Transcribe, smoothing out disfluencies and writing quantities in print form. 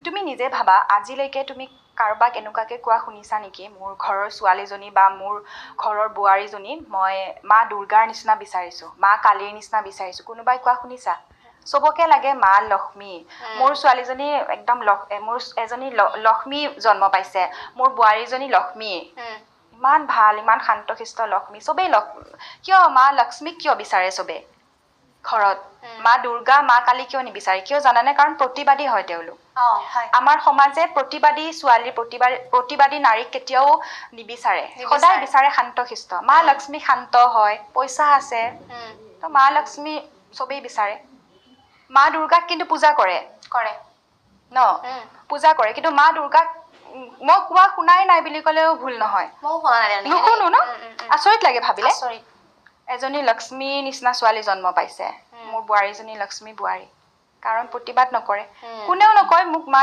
তুমি নিজে ভাবা আজিলৈকে তুমি কাৰোবাক এনেকুৱাকৈ কোৱা শুনিছা নেকি মোৰ ঘৰৰ ছোৱালীজনী বা মোৰ ঘৰৰ বোৱাৰীজনী মই মা দুৰ্গাৰ নিচিনা বিচাৰিছোঁ মা কালীৰ নিচিনা বিচাৰিছোঁ কোনোবাই কোৱা শুনিছা চবকে লাগে মা লক্ষ্মী মোৰ ছোৱালীজনী একদম মোৰ এজনী লক্ষ্মী জন্ম পাইছে মোৰ বোৱাৰীজনী লক্ষ্মী ইমান ভাল ইমান শান্তশিষ্ট লক্ষ্মী চবেই কিয় মা লক্ষ্মীক কিয় বিচাৰে চবে ঘৰত মা দুৰ্গা মা কালী কিয় নিবিচাৰে কিয় জানানে কাৰণ প্ৰতিবাদী হয় তেওঁলোক আমাৰ সমাজে প্ৰতিবাদী ছোৱালী প্ৰতিবাদী নাৰীক কেতিয়াও নিবিচাৰে সদায় বিচাৰে শান্তশিষ্ট মা লক্ষ্মী শান্ত হয় পইচা আছে তো মা লক্ষ্মী চবেই বিচাৰে মা দুৰ্গাক কিন্তু পূজা কৰে ন পূজা কৰে কিন্তু মা দুৰ্গাক মই কোৱা শুনাই নাই বুলি ক'লেও ভুল নহয় নুশুনো ন আচৰিত লাগে ভাবিলে এজনী লক্ষ্মীৰ নিচিনা ছোৱালী জন্ম পাইছে মোৰ বোৱাৰীজনী লক্ষ্মী বোৱাৰী কাৰণ প্ৰতিবাদ নকৰে কোনেও নকয় মোক মা